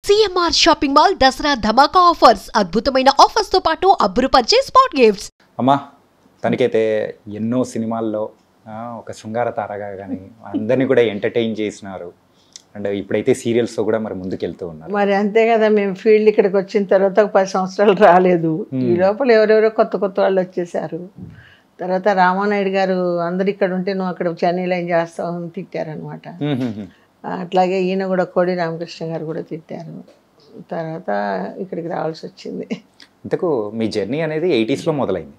CMR shopping mall Dasara ధమాకా offers అద్భుతమైన offers తో పాటు అబ్బురుపరిచే స్పాట్ గిఫ్ట్స్. అమ్మా తనకైతే ఎన్నో సినిమాల్లో ఒక శృంగార తారగా కానీ అందరినీ కూడా ఎంటర్టైన్ చేసినారు. అండ్ ఇప్పుడైతే సీరియల్స్తో కూడా మరి ముందుకెళ్తూ ఉన్నారు. మరి అంతే కదా, మేము ఫీల్డ్ ఇక్కడికి వచ్చిన తర్వాత ఒక 10 సంవత్సరాలు రాలేదు. ఈ లోపల ఎవరెవరో కొత్త కొత్త వాళ్ళు వచ్చేసారు. తర్వాత రామానాయుడు గారు అందరు ఇక్కడ ఉంటే నువ్వు అక్కడ చెన్నైలో ఏం చేస్తావు అని తిట్టారనమాట. అట్లాగే ఈయన కూడా కోడి రామకృష్ణ గారు కూడా తిట్టారు. తర్వాత ఇక్కడికి రావాల్సి వచ్చింది. ఇంతకు మీ జర్నీ అనేది 80స్లో మొదలైంది.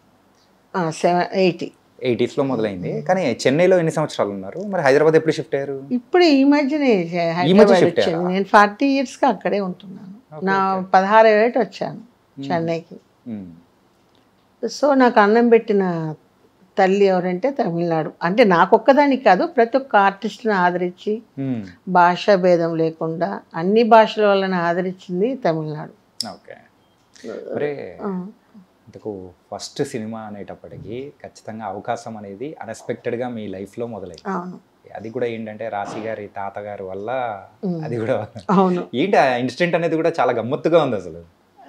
80స్లో మొదలైంది. కానీ చెన్నైలో ఎన్ని సంవత్సరాలు ఉన్నారు? మరి హైదరాబాద్ ఎప్పుడు షిఫ్ట్ అయ్యారు? ఇప్పుడు ఈ మధ్యనే హైదరాబాద్ వచ్చాను. నేను 40 yearsగా అక్కడే ఉంటున్నాను. నా 16వ ఏట వచ్చాను చెన్నైకి. సో నాకు అన్నం పెట్టిన తల్లి ఎవరంటే తమిళనాడు. అంటే నాకొక్కదానికి కాదు, ప్రతి ఒక్క ఆర్టిస్ట్ని ఆదరించి భాషా భేదం లేకుండా అన్ని భాషల వాళ్ళని ఆదరించింది తమిళనాడు. ఓకే. మరి ఇంతకు ఫస్ట్ సినిమా అనేటప్పటికీ ఖచ్చితంగా అవకాశం అనేది అన్ఎక్స్పెక్టెడ్గా మీ లైఫ్లో మొదలైంది. అవును. అది కూడా ఏంటంటే రాశి గారి తాతగారు వల్ల అది కూడా అవును. ఏంటి ఆ ఇన్సిడెంట్ అనేది కూడా చాలా గమ్మత్తుగా ఉంది అసలు.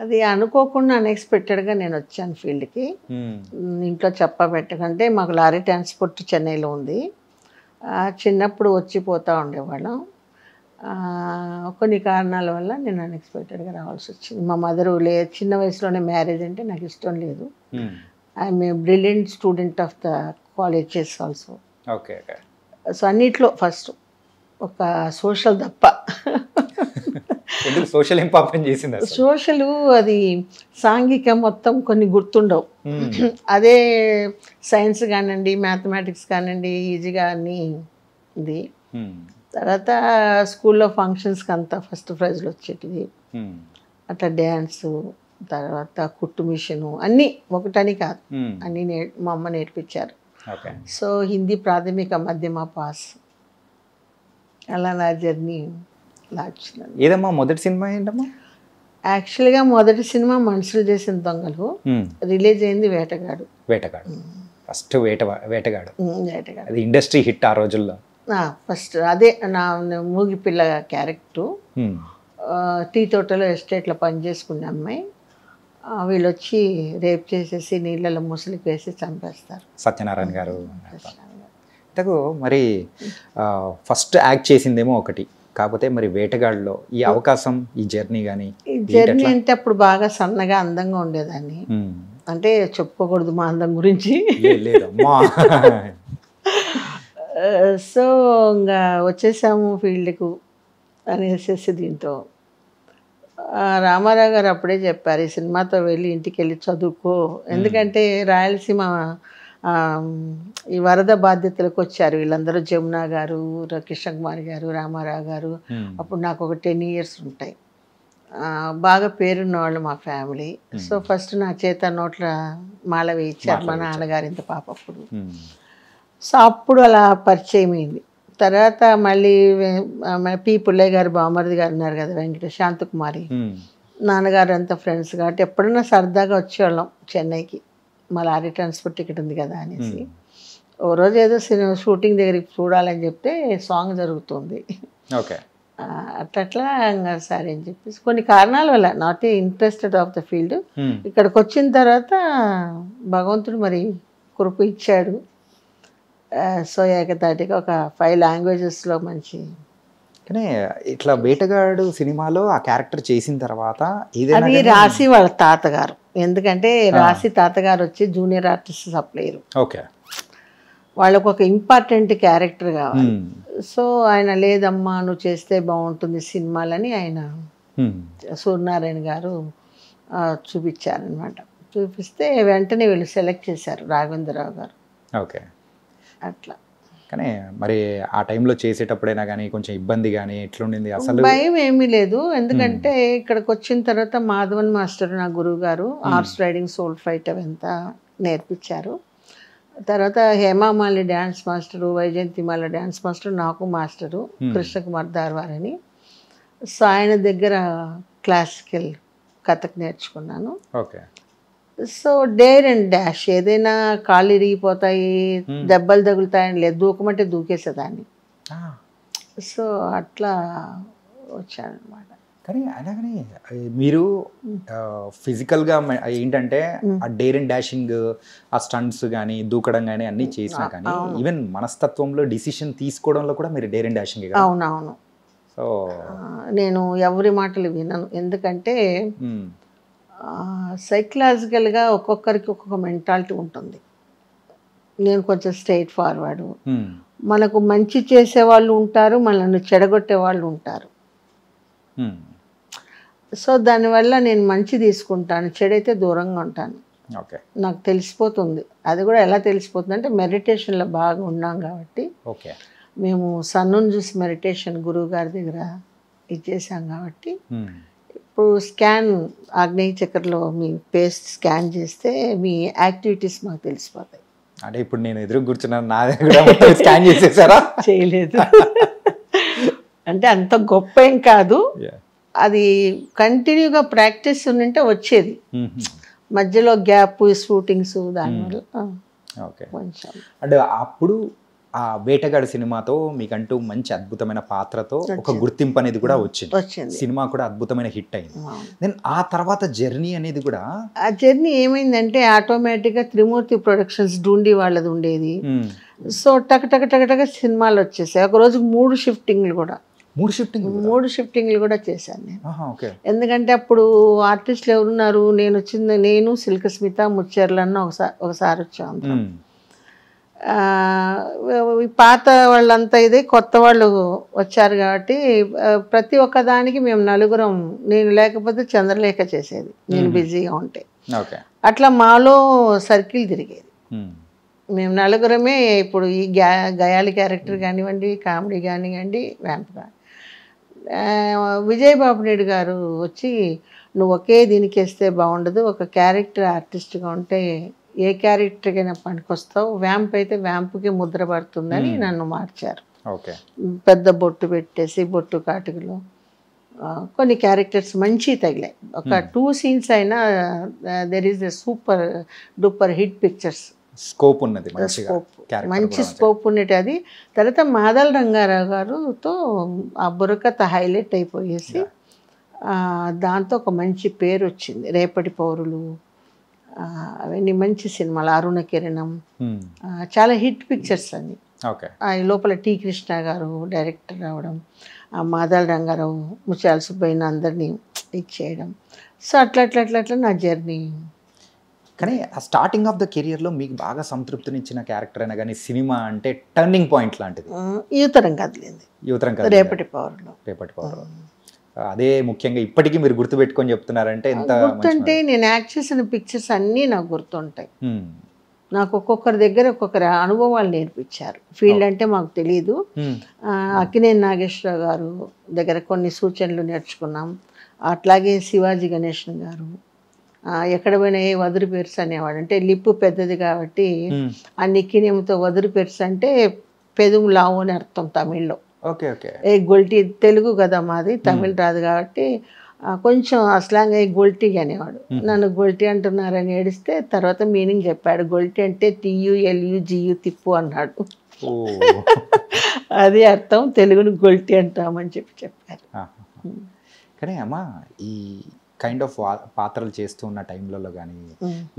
అది అనుకోకుండా అన్ఎక్స్పెక్టెడ్గా నేను వచ్చాను ఫీల్డ్కి. ఇంట్లో చెప్పబెట్టకంటే మాకు లారీ ట్రాన్స్పోర్ట్ చెన్నైలో ఉంది. చిన్నప్పుడు వచ్చిపోతూ ఉండేవాళ్ళం. కొన్ని కారణాల వల్ల నేను అన్ఎక్స్పెక్టెడ్గా రావాల్సి వచ్చింది. మా మదరు చిన్న వయసులోనే మ్యారేజ్ అంటే నాకు ఇష్టం లేదు. I'm a brilliant student of the colleges also. Okay. So అన్నిట్లో ఫస్ట్ ఒక సోషల్ తప్ప. సోషల్ ఇంపార్టెంట్ చేసింది. సోషల్ అది సాంఘిక మొత్తం కొన్ని గుర్తుండవు. అదే సైన్స్ కానివ్వండి, మ్యాథమెటిక్స్ కానివ్వండి, ఈజీగా అన్నీ ఇది. తర్వాత స్కూల్లో ఫంక్షన్స్కి అంతా ఫస్ట్ ప్రైజ్లు వచ్చేటివి. అట్లా డ్యాన్సు, తర్వాత కుట్టు మిషను అన్నీ ఒకటని కాదు, అన్నీ మా అమ్మ నేర్పించారు. సో హిందీ ప్రాథమిక మధ్యమ పాస్. అలా నా జర్నీ లాచింది. ఏదమ్మా మొదటి సినిమా ఏంటమ్మా? యాక్చువల్గా మొదటి సినిమా మనుషులు చేసిన దొంగలు. రిలీజ్ అయింది వేటగాడు. ఫస్ట్ వేటగాడు. అది ఇండస్ట్రీ హిట్ ఆ రోజుల్లో. ఫస్ట్ అదే నా మూగి పిల్ల క్యారెక్టరు. టీ తోటలో ఎస్టేట్లో పనిచేసుకునే అమ్మాయి. వీళ్ళు వచ్చి రేప్ చేసేసి నీళ్ళలో ముసలికి వేసి చంపేస్తారు. సత్యనారాయణ గారు. ఇంతకు మరి ఫస్ట్ యాక్ట్ చేసిందేమో ఒకటి, కాకపోతే మరి వేటగాడులో ఈ అవకాశం, ఈ జర్నీ కానీ. ఈ జర్నీ అంటే అప్పుడు బాగా సన్నగా అందంగా ఉండేదాన్ని. అంటే చెప్పుకోకూడదు మా అందం గురించి. సో ఇంకా వచ్చేసాము ఫీల్డ్కు అనేసి దీంతో రామారావు గారు అప్పుడే చెప్పారు, ఈ సినిమాతో వెళ్ళి ఇంటికి వెళ్ళి చదువుకో. ఎందుకంటే రాయలసీమ ఈ వరద బాధ్యతలకు వచ్చారు వీళ్ళందరూ. జమున గారు, కృష్ణ కుమార్ గారు, రామారావు గారు. అప్పుడు నాకు ఒక 10 years ఉంటాయి. బాగా పేరున్న వాళ్ళు మా ఫ్యామిలీ. సో ఫస్ట్ నా చేత నోట్ల మాల వేయించారు మా నాన్నగారు ఇంత పాప అప్పుడు. సో అప్పుడు అలా పరిచయం అయింది. తర్వాత మళ్ళీ పి పుల్లయ్య గారు బామర్ది గారు ఉన్నారు కదా, వెంకటేష్, శాంతకుమారి, నాన్నగారు అంతా ఫ్రెండ్స్ కాబట్టి ఎప్పుడైనా సరదాగా వచ్చేవాళ్ళం చెన్నైకి. మా లారీ ట్రాన్స్పోర్ట్ టికెట్ ఉంది కదా అనేసి. ఓ రోజు ఏదో సినిమా షూటింగ్ దగ్గరికి చూడాలని చెప్తే సాంగ్ జరుగుతుంది. అట్లా ఇంకా సరే అని చెప్పేసి కొన్ని కారణాల వల్ల not interested of the field. ఇక్కడికి వచ్చిన తర్వాత భగవంతుడు మరి కృప ఇచ్చాడు. సో ఏకతాటిగా ఒక 5 languagesలో మంచి. కానీ ఇట్లా వేటగాడు సినిమాలో ఆ క్యారెక్టర్ చేసిన తర్వాత అది రాసి వాళ్ళ తాతగారు. ఎందుకంటే రాసి తాతగారు వచ్చి జూనియర్ ఆర్టిస్ట్ సప్లైరు. ఓకే. వాళ్ళకు ఒక ఇంపార్టెంట్ క్యారెక్టర్ కావాలి. సో ఆయన లేదమ్మా నువ్వు చేస్తే బాగుంటుంది సినిమాలని ఆయన సూర్యనారాయణ గారు చూపించారనమాట. చూపిస్తే వెంటనే వీళ్ళు సెలెక్ట్ చేశారు, రాఘవేంద్రరావు గారు. ఓకే. అట్లా. కానీ మరి ఆ టైంలో చేసేటప్పుడైనా కానీ కొంచెం ఇబ్బంది కానీ ఎట్లుండింది? అసలు భయం ఏమీ లేదు. ఎందుకంటే ఇక్కడికి వచ్చిన తర్వాత మాధవన్ మాస్టర్ నా గురువు గారు హార్స్ రైడింగ్, సోల్ ఫైట్ అవంతా నేర్పించారు. తర్వాత Hema Malini dance master, Vyjayanthimala dance master, నాకు మాస్టరు కృష్ణకుమార్ దార్వార్ అని. సో ఆయన దగ్గర క్లాసికల్ కథక్ నేర్చుకున్నాను. Okay. So dare and dash, ఏదైనా కాళ్ళు ఇరిగిపోతాయి, దెబ్బలు తగులుతాయని లేదు, దూకమంటే దూకేసేదాన్ని. సో అట్లా వచ్చానమాట. కానీ అలాగనే మీరు ఫిజికల్గా ఏంటంటే ఆ డేర్ అండ్ డాషింగ్, ఆ స్టంట్స్ కానీ దూకడం కానీ అన్నీ చేసినా కానీ ఈవెన్ మనస్తత్వంలో డిసిషన్ తీసుకోవడంలో కూడా మీరు డేర్ అండ్ డాషింగ్. అవునవును. సో నేను ఎవరి మాటలు వినను, ఎందుకంటే సైకలాజికల్గా ఒక్కొక్కరికి ఒక్కొక్క మెంటాలిటీ ఉంటుంది. నేను కొంచెం స్ట్రైట్ ఫార్వర్డ్, మనకు మంచి చేసే వాళ్ళు ఉంటారు, మనల్ని చెడగొట్టే వాళ్ళు ఉంటారు. సో దానివల్ల నేను మంచి తీసుకుంటాను, చెడైతే దూరంగా ఉంటాను. ఓకే, నాకు తెలిసిపోతుంది. అది కూడా ఎలా తెలిసిపోతుంది అంటే మెడిటేషన్లో బాగా ఉన్నాం కాబట్టి. ఓకే, మేము సన్నును చూసి మెడిటేషన్ గురువు గారి దగ్గర ఇచ్చేసాం కాబట్టి ఇప్పుడు స్కాన్ ఆగ్నేయ చక్రలో మీ పేస్ట్ స్కాన్ చేస్తే మీ యాక్టివిటీస్ మాకు తెలిసిపోతాయి. అంటే ఇప్పుడు నేను ఎదురు కూర్చున్నాను, నా దగ్గర స్కాన్ చేసేసారా? చేయలేదు. అంటే అంత గొప్ప ఏం కాదు, అది కంటిన్యూగా ప్రాక్టీస్ ఉంటే వచ్చేది. మధ్యలో గ్యాప్, షూటింగ్స్, దానివల్ల కొంచెం. అంటే అప్పుడు ఆ వేటగాడు సినిమాతో మీకంటూ మంచి అద్భుతమైన పాత్రతో ఒక గుర్తింపు అనేది కూడా వచ్చింది. సినిమా కూడా అద్భుతమైన హిట్ అయింది. దెన్ ఆ తర్వాత జర్నీ అనేది కూడా, ఆ జర్నీ ఏమైందంటే ఆటోమేటిక్గా త్రిమూర్తి ప్రొడక్షన్స్ డూండి వాళ్ళది ఉండేది. సో టక్ టక్ టక్ టక్ సినిమాలు వచ్చేసాయి. ఒక రోజు 3 షిఫ్టింగ్లు కూడా, 3 షిఫ్టింగ్లు కూడా చేశాను నేను. ఎందుకంటే అప్పుడు ఆర్టిస్టులు ఎవరున్నారు, నేను సిల్క్ స్మిత, ముచ్చెర్లన్న ఒకసారి వచ్చాము. పాత వాళ్ళంతా ఇది, కొత్త వాళ్ళు వచ్చారు కాబట్టి ప్రతి ఒక్క దానికి మేము నలుగురం, నేను లేకపోతే చంద్రలేఖ చేసేది, నేను బిజీగా ఉంటే. అట్లా మాలో సర్కిల్ తిరిగేది. మేము నలుగురమే. ఇప్పుడు ఈ గయాలి క్యారెక్టర్ కానివ్వండి, కామెడీ కానివ్వండి, వ్యాంప్ కానీ. విజయబాబు నాయుడు గారు వచ్చి, నువ్వు ఒకే దీనికి వేస్తే బాగుండదు, ఒక క్యారెక్టర్ ఆర్టిస్ట్గా ఉంటే ఏ క్యారెక్టర్కైనా పనికొస్తావు, వ్యాంప్ అయితే వ్యాంప్కి ముద్ర పడుతుందని నన్ను మార్చారు. పెద్ద బొట్టు పెట్టేసి, బొట్టు కాటుకలు కొన్ని క్యారెక్టర్స్ మంచి తగిలాయి. ఒక 2 సీన్స్ అయినా there is a super duper hit pictures. Scope ఉన్నది, మంచి స్కోప్ ఉన్నట్టు. అది తర్వాత మాదల రంగారావు గారుతో ఆ బుర్రకథ హైలైట్ అయిపోయేసి దాంతో ఒక మంచి పేరు వచ్చింది. రేపటి పౌరులు అవన్నీ మంచి సినిమాలు, అరుణ కిరణం, చాలా హిట్ పిక్చర్స్ అన్ని. ఈ లోపల టి కృష్ణ గారు డైరెక్టర్ రావడం, మాదల రంగారావు, ముత్యాల సుబ్బయ్య అందరినీ ఇచ్చేయడం. సో అట్లా అట్లా అట్లా అట్లా నా జర్నీ. కానీ ఆ స్టార్టింగ్ ఆఫ్ ద కెరియర్లో మీకు బాగా సంతృప్తినిచ్చిన క్యారెక్టర్ అయినా కానీ సినిమా అంటే టర్నింగ్ పాయింట్ లాంటిది యువతరం కదిలింది. రేపటి పౌరులు. అదే ముఖ్యంగా ఇప్పటికీ మీరు గుర్తుపెట్టుకొని చెప్తున్నారంటే ఎంత గుర్తుంటే, నేను యాక్ట్ చేసిన పిక్చర్స్ అన్నీ నాకు గుర్తుంటాయి. నాకు ఒక్కొక్కరి దగ్గర ఒక్కొక్కరి అనుభవాలు నేర్పించారు. ఫీల్డ్ అంటే మాకు తెలియదు. అక్కినేని నాగేశ్వరరావు గారు దగ్గర కొన్ని సూచనలు నేర్చుకున్నాం. అట్లాగే శివాజీ గణేషన్ గారు ఎక్కడ పోయినా ఏ వదురు పెర్స్ అనేవాడు. అంటే లిప్పు పెద్దది కాబట్టి ఆ నిక్కినేమితో వదురు పెర్స్ అంటే పెదుము లావు అని అర్థం తమిళ్లో. ఏ గొల్టీ, తెలుగు కదా మాది, తమిళ్ రాదు కాబట్టి కొంచెం అసలాంగా గొల్టీ అనేవాడు. నన్ను గొల్టీ అంటున్నారని ఏడిస్తే తర్వాత మీనింగ్ చెప్పాడు. గొల్టీ అంటే TULUGU తిప్పు అన్నాడు. అది అర్థం, తెలుగును గొల్టీ అంటామని చెప్పారు. కానీ అమ్మా, ఈ కైండ్ ఆఫ్ పాత్రలు చేస్తూ ఉన్న టైంలలో కానీ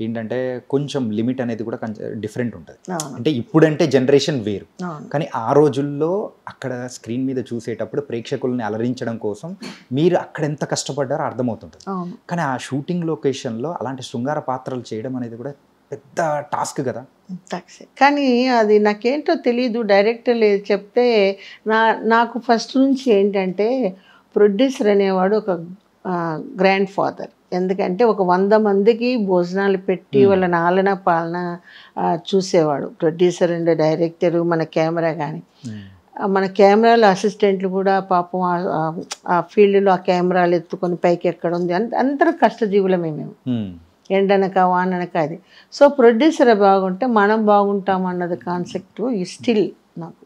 ఏంటంటే కొంచెం లిమిట్ అనేది కూడా కొంచెం డిఫరెంట్ ఉంటుంది. అంటే ఇప్పుడంటే జనరేషన్ వేరు, కానీ ఆ రోజుల్లో అక్కడ స్క్రీన్ మీద చూసేటప్పుడు ప్రేక్షకుల్ని అలరించడం కోసం మీరు అక్కడ ఎంత కష్టపడ్డారో అర్థమవుతుంటుంది. కానీ ఆ షూటింగ్ లొకేషన్లో అలాంటి శృంగార పాత్రలు చేయడం అనేది కూడా పెద్ద టాస్క్ కదా. కానీ అది నాకేంటో తెలియదు, డైరెక్టర్ లేదు చెప్తే. నాకు ఫస్ట్ నుంచి ఏంటంటే ప్రొడ్యూసర్ అనేవాడు ఒక గ్రాండ్ ఫాదర్. ఎందుకంటే ఒక 100 మందికి భోజనాలు పెట్టి వాళ్ళ నాలన పాలన చూసేవాడు ప్రొడ్యూసర్ అండ్ డైరెక్టరు. మన కెమెరా కానీ, మన కెమెరాలో అసిస్టెంట్లు కూడా పాపం ఆ ఫీల్డ్లో ఆ కెమెరాలు ఎత్తుకొని పైకి ఎక్కడ ఉంది, అందరూ కష్టజీవులమే మేము, ఎండనక వాననక. అది సో ప్రొడ్యూసర్ బాగుంటే మనం బాగుంటాం అన్నది కాన్సెప్ట్ స్టిల్ నాకు.